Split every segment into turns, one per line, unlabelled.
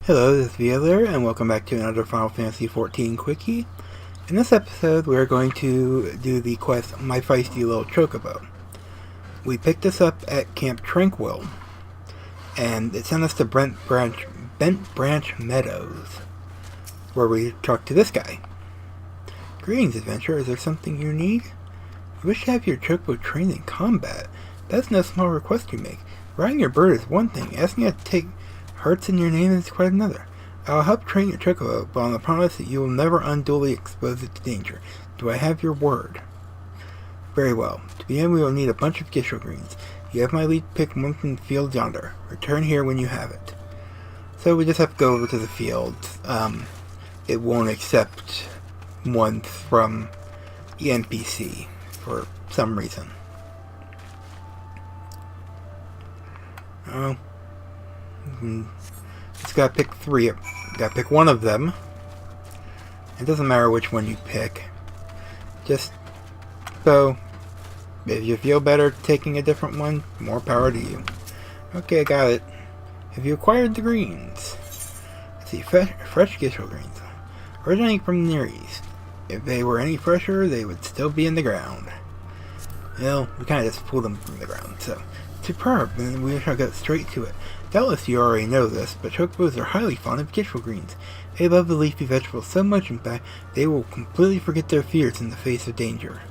Hello, this is Violer, and welcome back to another Final Fantasy XIV Quickie. In this episode, we're going to do the quest, My Feisty Little Chocobo. We picked this up at Camp Tranquil, and it sent us to Bent Branch Meadows, where we talked to this guy. Greetings, adventurer. Is there something you need? You wish to have your Chocobo trained in combat. That's no small request you make. Riding your bird is one thing. Asking it to take hearts in your name is quite another. I will help train your Chocobo, but on the promise that you will never unduly expose it to danger. Do I have your word? Very well. To begin, we will need a bunch of Gishel greens. You have my lead picked one from the field yonder. Return here when you have it. So we just have to go over to the field. It won't accept ones from the NPC for some reason. Oh. Just gotta pick three. Gotta pick one of them. It doesn't matter which one you pick. Just so if you feel better taking a different one, more power to you. Okay, I got it. Have you acquired the greens? Let's see, fresh Gishel greens. Originating from the Near East. If they were any fresher, they would still be in the ground. Well, we kind of just pulled them from the ground, so. Superb, and we shall get straight to it. Doubtless you already know this, but Chocobos are highly fond of Gishel greens. They love the leafy vegetable so much, in fact, they will completely forget their fears in the face of danger.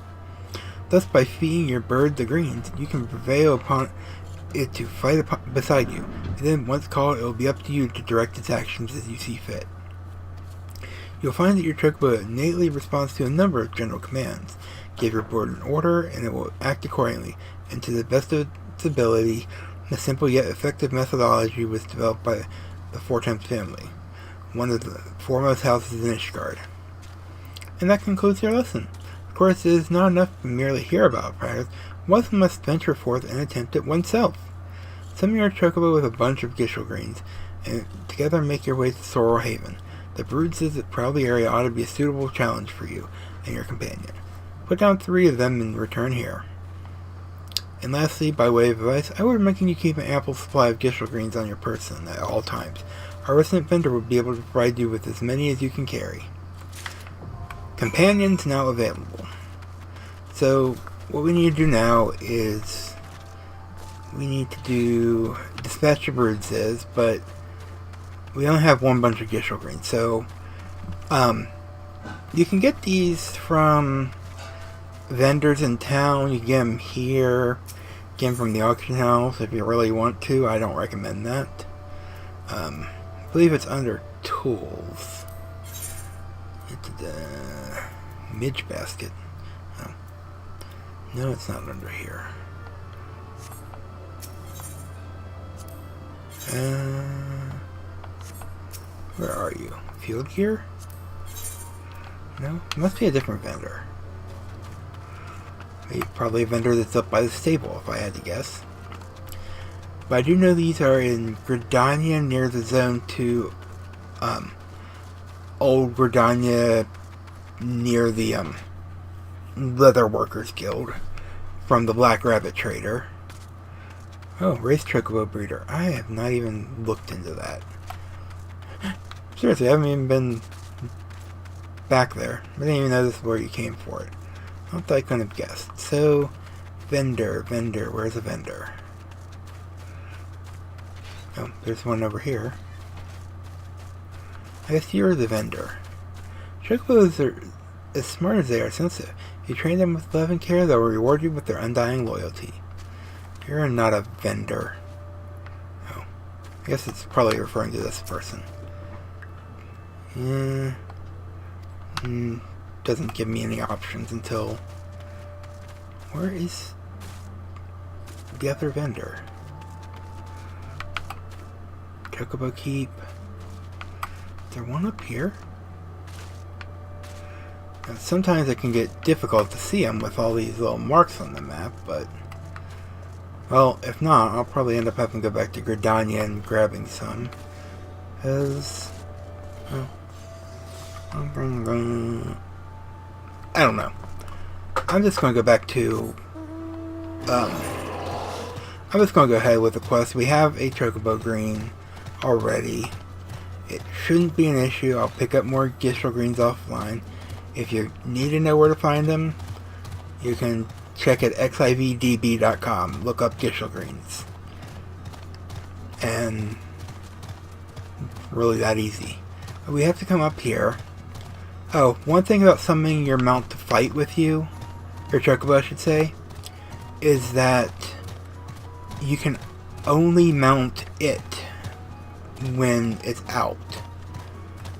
Thus, by feeding your bird the greens, you can prevail upon it to fight beside you, and then, once called, it will be up to you to direct its actions as you see fit. You'll find that your Chocobo innately responds to a number of general commands. Give your bird an order, and it will act accordingly, and to the best of its ability. The simple yet effective methodology was developed by the Four Times family, one of the foremost houses in Ishgard. And that concludes your lesson. Of course, it is not enough to merely hear about practice. One must venture forth and attempt it oneself. Summon your Chocobo with a bunch of Gishel greens, and together make your way to Sorrel Haven. The brood says that probably area ought to be a suitable challenge for you and your companion. Put down 3 of them and return here. And lastly, by way of advice, I would recommend you keep an ample supply of Gishel greens on your person at all times. Our resident vendor would be able to provide you with as many as you can carry. Companions now available. So, what we need to do now is we need to do dispatch your brood says, but we only have one bunch of Gishel greens. So, you can get these from vendors in town. You can get them here. Get them from the auction house if you really want to. I don't recommend that. I believe it's under tools. It's the midge basket. Oh. No, it's not under here. Where are you? Field gear? No, it must be a different vendor. Probably a vendor that's up by the stable, if I had to guess. But I do know these are in Gridania, near the Zone 2, Old Gridania, near the Leather Workers Guild, from the Black Rabbit Trader. Oh, Race Chocobo Breeder. I have not even looked into that. Seriously, I haven't even been back there. I didn't even know this is where you came for it. Not that I couldn't have guessed. So, vendor, where's the vendor? Oh, there's one over here. I guess you're the vendor. Chocobos are as smart as they are sensitive. If you train them with love and care, they'll reward you with their undying loyalty. You're not a vendor. Oh, I guess it's probably referring to this person. Doesn't give me any options until... Where is the other vendor? Chocobo Keep. Is there one up here? Now, sometimes it can get difficult to see them with all these little marks on the map, but... Well, if not, I'll probably end up having to go back to Gridania and grabbing some. As... Oh. I don't know. I'm just going to go back to... I'm just going to go ahead with the quest. We have a Chocobo green already. It shouldn't be an issue. I'll pick up more Gishel Greens offline. If you need to know where to find them, you can check at xivdb.com. Look up Gishel Greens. And really that easy. We have to come up here. Oh, one thing about summoning your mount to fight with you, or Chocobo I should say, is that you can only mount it when it's out.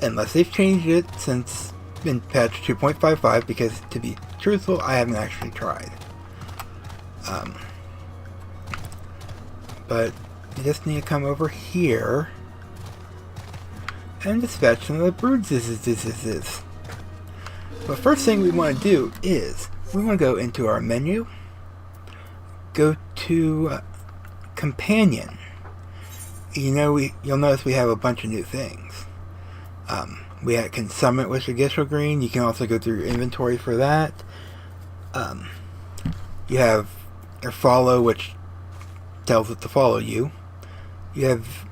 Unless they've changed it since in patch 2.55, because to be truthful, I haven't actually tried. But you just need to come over here and dispatch some of the broods. But first thing we want to do is we want to go into our menu, go to companion. You'll notice we have a bunch of new things. We can summon it with your Gishel Green. You can also go through your inventory for that. You have your follow, which tells it to follow you. You have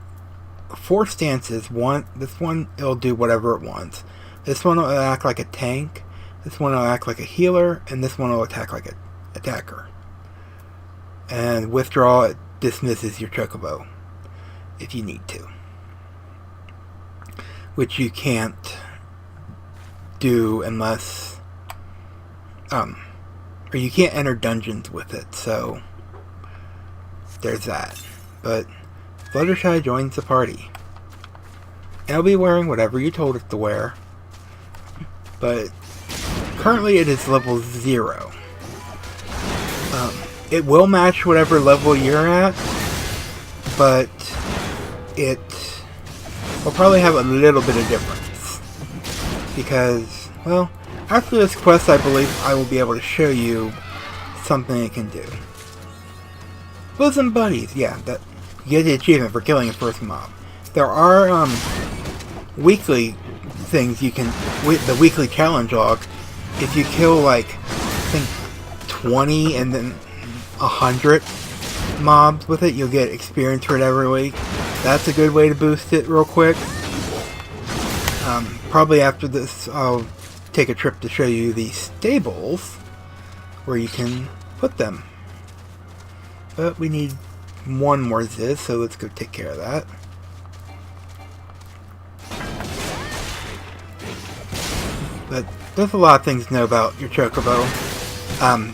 4 stances. This one, it'll do whatever it wants. This one will act like a tank. This one will act like a healer. And this one will attack like an attacker. And withdraw, it dismisses your Chocobo if you need to. Which you can't do unless... or you can't enter dungeons with it, so... there's that. But Fluttershy joins the party. And it'll be wearing whatever you told it to wear. But currently it is level 0. It will match whatever level you're at, but it will probably have a little bit of difference. Because, well, after this quest I believe I will be able to show you something it can do. Bosom Buddies, yeah, that you get the achievement for killing a first mob. There are weekly things you can, the weekly challenge log. If you kill like I think 20 and then 100 mobs with it, you'll get experience for it every week. That's a good way to boost it real quick. Probably after this I'll take a trip to show you the stables where you can put them. But we need one more Ziz, so let's go take care of that. But there's a lot of things to know about your Chocobo.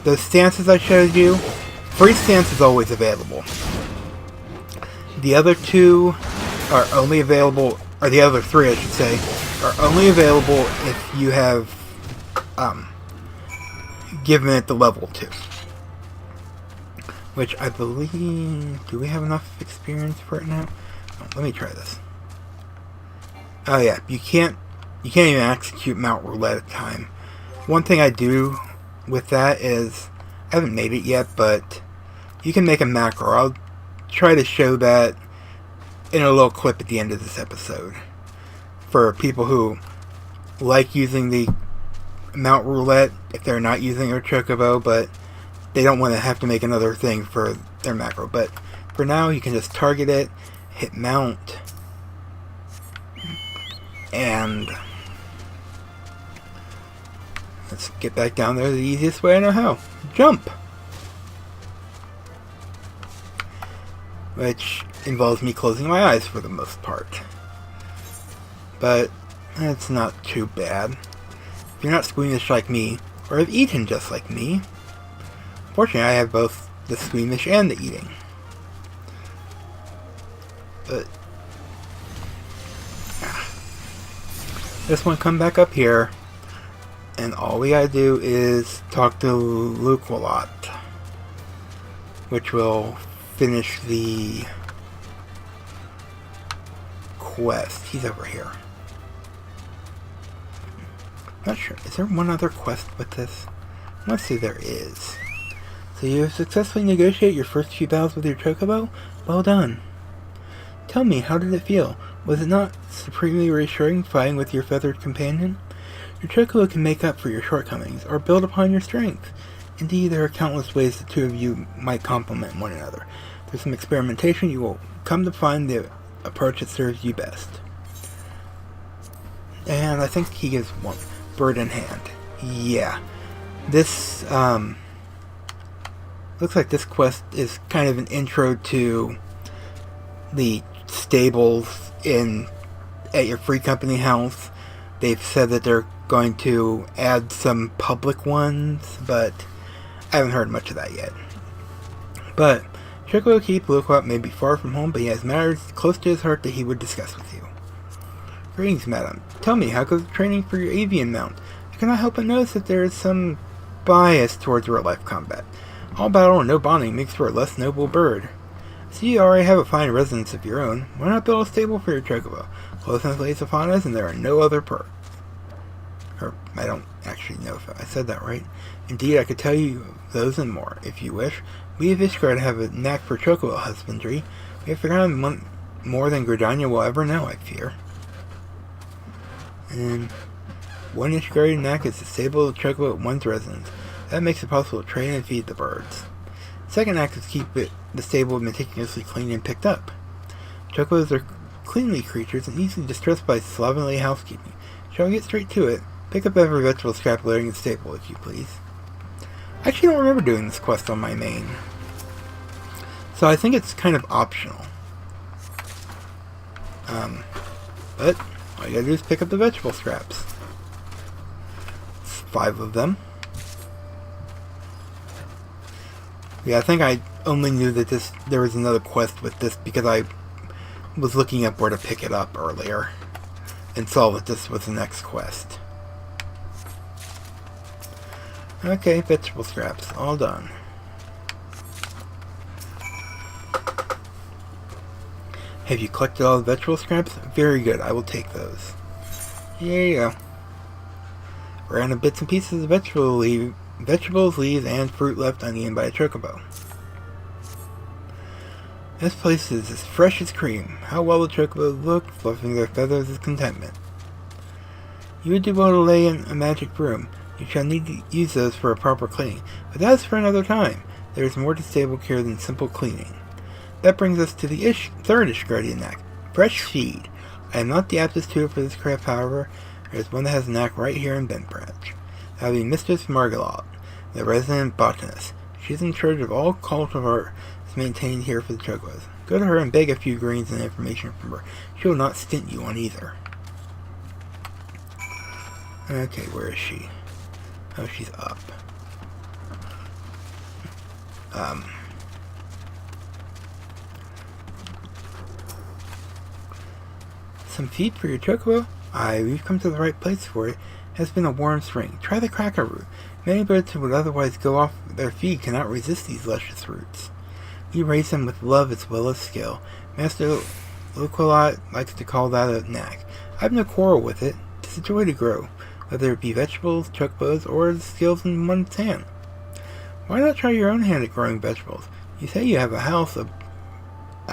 Those stances I showed you, free stance is always available. The other 2 are only available, or the other 3 I should say, are only available if you have given it the level 2. Which I believe... do we have enough experience for it now? Oh, let me try this. Oh yeah, you can't even execute Mount Roulette at a time. One thing I do with that is, I haven't made it yet, but you can make a macro. I'll try to show that in a little clip at the end of this episode. For people who like using the Mount Roulette, if they're not using their Chocobo, but they don't want to have to make another thing for their macro. But for now, you can just target it, hit Mount, and let's get back down there the easiest way I know how. Jump! Which involves me closing my eyes for the most part. But it's not too bad. If you're not squeamish like me, or have eaten just like me, fortunately I have both the squeamish and the eating. But this one come back up here, and all we gotta do is talk to Luke a lot, which will finish the quest. He's over here. Not sure. Is there one other quest with this? Let's see, there is. So you have successfully negotiated your first few battles with your Chocobo? Well done. Tell me, how did it feel? Was it not supremely reassuring fighting with your feathered companion? Your Chocobo can make up for your shortcomings, or build upon your strength. Indeed, there are countless ways the two of you might complement one another. Through some experimentation, you will come to find the approach that serves you best. And I think he gives one. Bird in hand. Yeah. This, looks like this quest is kind of an intro to the stables at your free company house. They've said that they're going to add some public ones, but I haven't heard much of that yet. But Chocobo Keep Lookout may be far from home, but he has matters close to his heart that he would discuss with you. Greetings, madam. Tell me, how goes the training for your avian mount? I cannot help but notice that there is some bias towards real-life combat. All battle and no bonding makes for a less noble bird. See, you already have a fine residence of your own. Why not build a stable for your Chocobo? Closeness lays upon us, and there are no other perks. Or, I don't actually know if I said that right. Indeed, I could tell you those and more, if you wish. We of Ishgard have a knack for Chocobo husbandry. We have forgotten more than Gridania will ever know, I fear. And one Ishgardian knack is to stable the Chocobo at one's residence. That makes it possible to train and feed the birds. Second knack is to keep the stable meticulously clean and picked up. Chocobos are cleanly creatures and easily distressed by slovenly housekeeping. Shall we get straight to it? Pick up every vegetable scrap littering the stable, if you please. I actually don't remember doing this quest on my main, so I think it's kind of optional. But all you gotta do is pick up the vegetable scraps. It's 5 of them. Yeah, I think I only knew that there was another quest with this because I was looking up where to pick it up earlier and saw that this was the next quest. Okay, vegetable scraps, all done. Have you collected all the vegetable scraps? Very good, I will take those. Here you go. Random bits and pieces of vegetables, leaves, and fruit left uneaten by a Chocobo. This place is as fresh as cream. How well the Chocobos look, fluffing their feathers with contentment. You would do well to lay in a magic broom. You shall need to use those for a proper cleaning, but that is for another time. There is more to stable care than simple cleaning. That brings us to the third Ishgardian knack, fresh feed. I am not the aptest tutor for this craft, however. There is one that has a knack right here in Bentbranch. That would be Mistress Margalot, the resident botanist. She is in charge of all cultivar maintained here for the Chocobos. Go to her and beg a few greens and information from her. She will not stint you on either. Okay, where is she? Oh, she's up. Some feed for your Chocobo? Aye, we've come to the right place for it. It has been a warm spring. Try the cracker root. Many birds who would otherwise go off their feed cannot resist these luscious roots. We raise them with love as well as skill. Master Locolot likes to call that a knack. I've no quarrel with it. 'Tis a joy to grow, whether it be vegetables, Chocobos, or the skills in one's hand. Why not try your own hand at growing vegetables? You say you have a house. A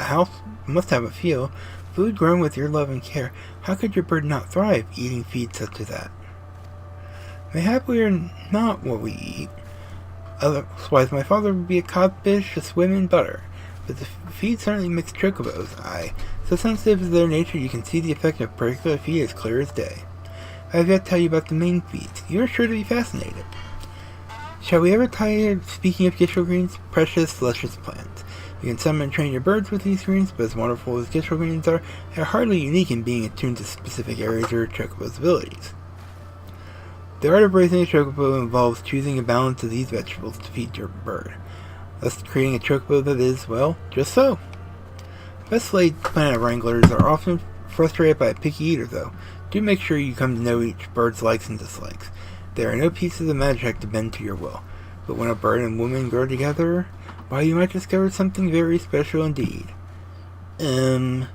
house must have a feel. Food grown with your love and care. How could your bird not thrive eating feed such as that? Mayhap we are not what we eat. Otherwise my father would be a codfish to swim in butter. But the feed certainly makes Chocobos, aye. So sensitive is their nature, you can see the effect of particular feed as clear as day. I have yet to tell you about the main feeds. You are sure to be fascinated. Shall we ever tire of speaking of gishel greens? Precious, luscious plants. You can summon and train your birds with these greens, but as wonderful as gishel greens are, they are hardly unique in being attuned to specific areas or Chocobo's abilities. The art of raising a Chocobo involves choosing a balance of these vegetables to feed your bird, thus creating a Chocobo that is, well, just so. Best laid planet wranglers are often frustrated by a picky eater, though. Do make sure you come to know each bird's likes and dislikes. There are no pieces of magic to bend to your will, but when a bird and woman grow together, why, you might discover something very special indeed. No,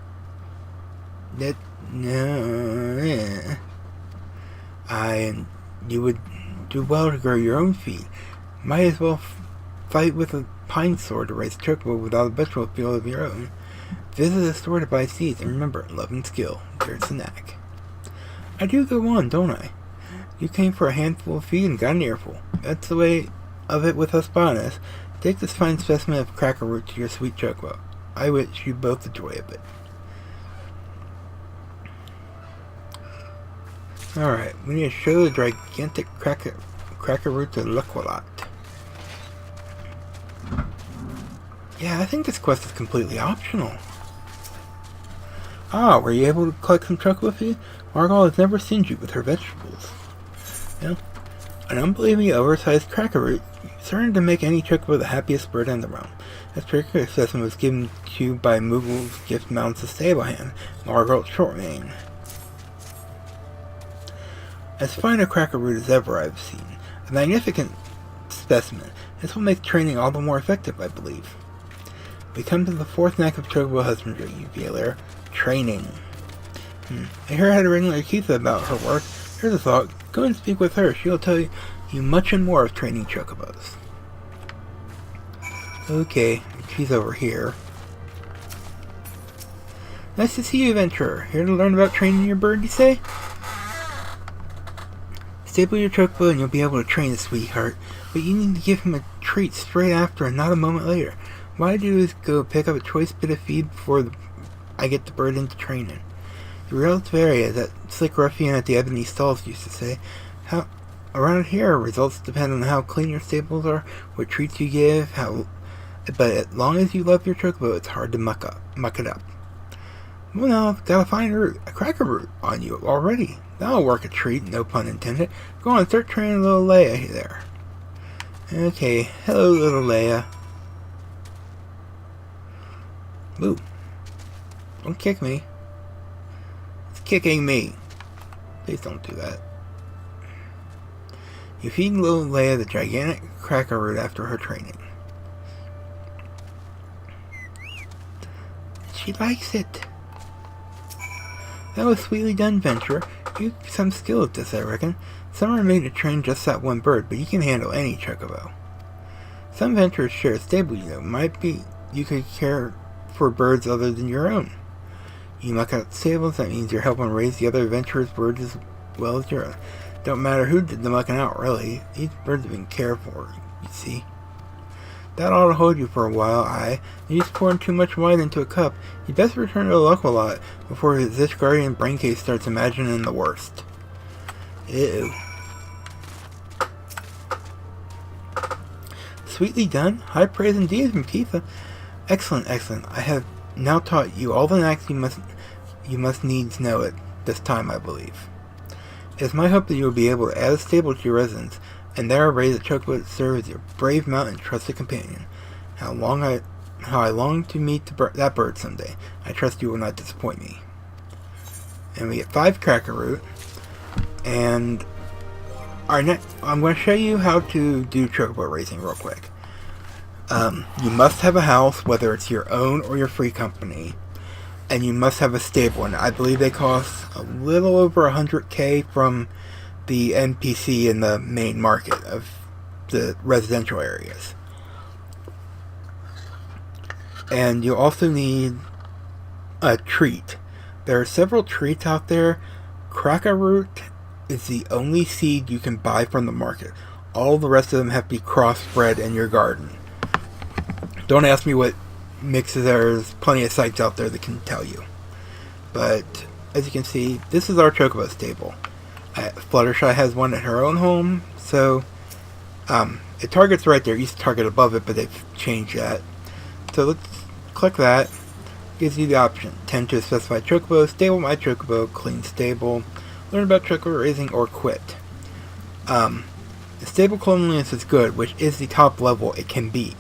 you would do well to grow your own feed. Might as well fight with a pine sword to raise a Chocobo without a vegetable field of your own. Visit a store to buy seeds, and remember, love and skill. There's the knack. I do go on, don't I? You came for a handful of feed and got an earful. That's the way of it with us botanists. Take this fine specimen of cracker root to your sweet Chocobo. I wish you both the joy of it. Alright, we need to show the gigantic cracker root to Loqualot. Yeah, I think this quest is completely optional. Ah, were you able to collect some chocobo feed? Margot has never seen you with her vegetables. Yeah. An unbelievably oversized cracker root, certain to make any chocobo the happiest bird in the realm. This particular specimen was given to you by Moogle's gift mounts of stable hand, Margot Shortmane. As fine a cracker root as ever I've seen. A magnificent specimen. This will make training all the more effective, I believe. We come to the fourth knack of chocobo husbandry, Valier. Training. I hear how to ring Keitha about her work. Here's a thought. Go and speak with her. She'll tell you much and more of training chocobos. Okay, she's over here. Nice to see you, adventurer. Here to learn about training your bird, you say? Stable your chocobo and you'll be able to train the sweetheart. But you need to give him a treat straight after and not a moment later. What I do is go pick up a choice bit of feed before I get the bird into training. The results vary, as that slick ruffian at the Ebony Stalls used to say. Around here, results depend on how clean your stables are, what treats you give, but as long as you love your chocobo, it's hard to muck it up. Well, now I've got a fine root, a cracker root, on you already. That'll work a treat, no pun intended. Go on, start training little Leia there. Okay, hello little Leia. Ooh. Don't kick me. It's kicking me. Please don't do that. You feed little Leia the gigantic cracker root after her training. She likes it. That was sweetly done, Venturer. You have some skill at this, I reckon. Some are made to train just that one bird, but you can handle any chocobo. Some venturers share a stable, you know. Might be you could care for birds other than your own. You muck out stables, that means you're helping raise the other adventurers' birds as well as your own. Don't matter who did the mucking out, really. These birds have been cared for, you see. That ought to hold you for a while, aye. You just pouring too much wine into a cup. You'd best return to Loqualot before his Zish Guardian braincase starts imagining the worst. Ew. Sweetly done. High praise indeed from Keitha. Excellent, excellent. I have now taught you all the knacks you must needs know at this time, I believe. It is my hope that you will be able to add a stable to your residence, and there raise a chocobo to serve as your brave mount and trusted companion. How I long to meet that bird someday. I trust you will not disappoint me. And we get 5 cracker root, and I'm going to show you how to do chocobo raising real quick. You must have a house, whether it's your own or your free company, and you must have a stable, and I believe they cost a little over 100k from the NPC in the main market of the residential areas. And you also need a treat. There are several treats out there. Cracker root is the only seed you can buy from the market. All the rest of them have to be crossbred in your garden. Don't ask me what mixes. There's plenty of sites out there that can tell you. But as you can see, this is our chocobo stable. Fluttershy has one at her own home, so it targets right there. It used to target above it, but they've changed that. So let's click that. Gives you the option: tend to a specified chocobo, stable my chocobo, clean stable, learn about chocobo raising, or quit. The stable cleanliness is good, which is the top level it can be.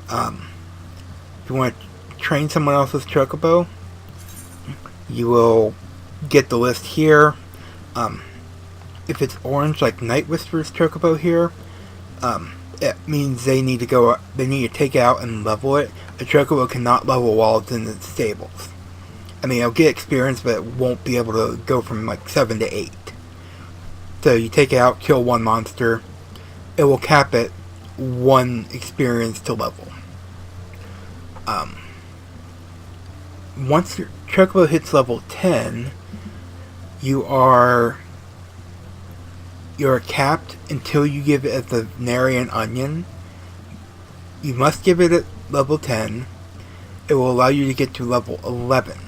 If you want to train someone else's chocobo, you will get the list here. If it's orange, like Night Whisperer's chocobo here, it means they need to take it out and level it. A chocobo cannot level while it's in the stables. I mean, it'll get experience, but it won't be able to go from like 7 to 8. So you take it out, kill one monster, it will cap it 1 experience to level. Once your chocobo hits level 10, you're capped until you give it the Venarian Onion. You must give it at level 10. It will allow you to get to level 11.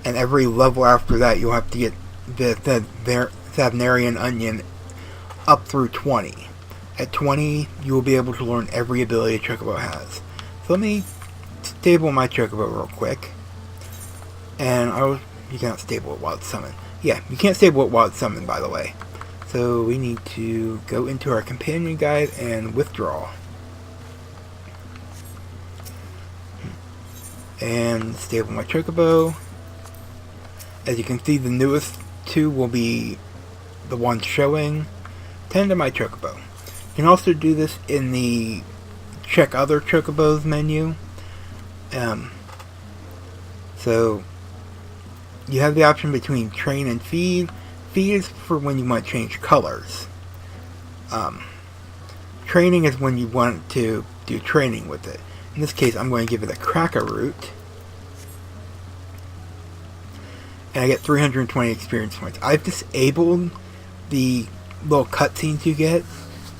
And every level after that, you'll have to get the Savnarian onion up through 20. At 20, you will be able to learn every ability a Chocobo has. So let me stable my Chocobo real quick. And you cannot stable it while it's summoned. Yeah, you can't stable it while it's summoned, by the way. So we need to go into our companion guide and withdraw. And stable my Chocobo. As you can see, the newest two will be the ones showing. Tend to my Chocobo. You can also do this in the check other Chocobos menu. So you have the option between train and feed. Feed is for when you want to change colors. Training is when you want to do training with it. In this case, I'm going to give it a cracker root. And I get 320 experience points. I've disabled the little cutscenes you get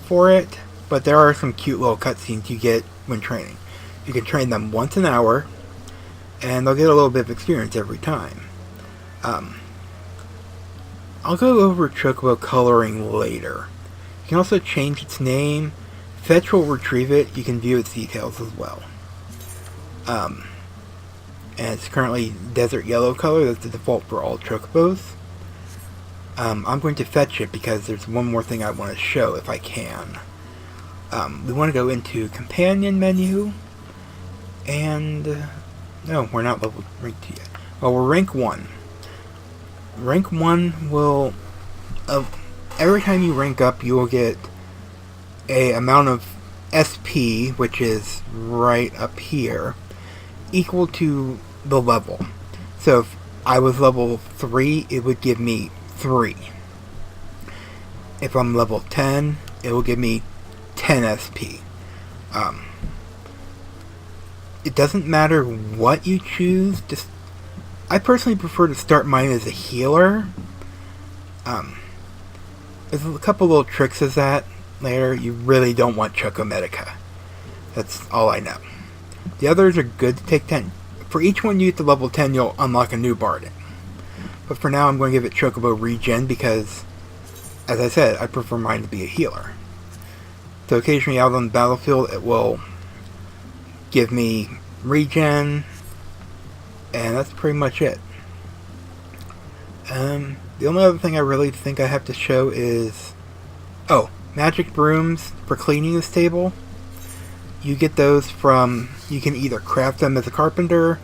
for it, but there are some cute little cutscenes you get when training. You can train them once an hour, and they'll get a little bit of experience every time. I'll go over Chocobo coloring later. You can also change its name. Fetch will retrieve it. You can view its details as well. And it's currently desert yellow color. That's the default for all Chocobos. I'm going to fetch it because there's one more thing I want to show if I can. We want to go into companion menu. And no, we're not level rank 2 yet. Well, we're rank 1. Rank 1 will, every time you rank up, you will get a amount of SP, which is right up here, equal to the level. So if I was level 3, it would give me 3. If I'm level 10, it will give me 10 SP. It doesn't matter what you choose, just I personally prefer to start mine as a healer. There's a couple little tricks as that later. You really don't want Chocomedica. That's all I know. The others are good to take 10. For each one you get to level 10, you'll unlock a new bard. But for now, I'm going to give it Chocobo Regen because, as I said, I prefer mine to be a healer. So occasionally out on the battlefield, it will give me regen, and that's pretty much it. The only other thing I really think I have to show is, magic brooms for cleaning this table. You get those from, you can either craft them as a carpenter,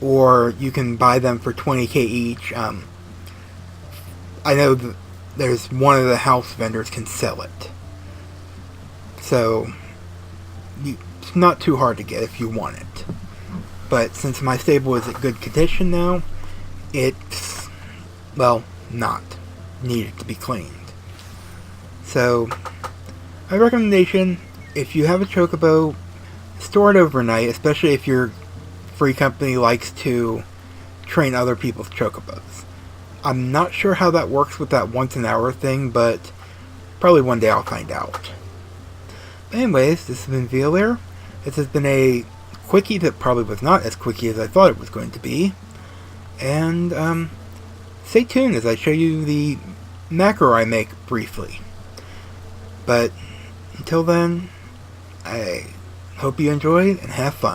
or you can buy them for 20k each. I know that there's one of the house vendors can sell it. So, it's not too hard to get if you want it. But since my stable is in good condition now, it's, well, not needed to be cleaned. So, my recommendation, if you have a Chocobo, store it overnight, especially if your free company likes to train other people's Chocobos. I'm not sure how that works with that once an hour thing, but probably one day I'll find out. But anyways, this has been Violair. This has been a Quickie that probably was not as Quickie as I thought it was going to be. And, stay tuned as I show you the macro I make briefly. But until then, I hope you enjoy and have fun.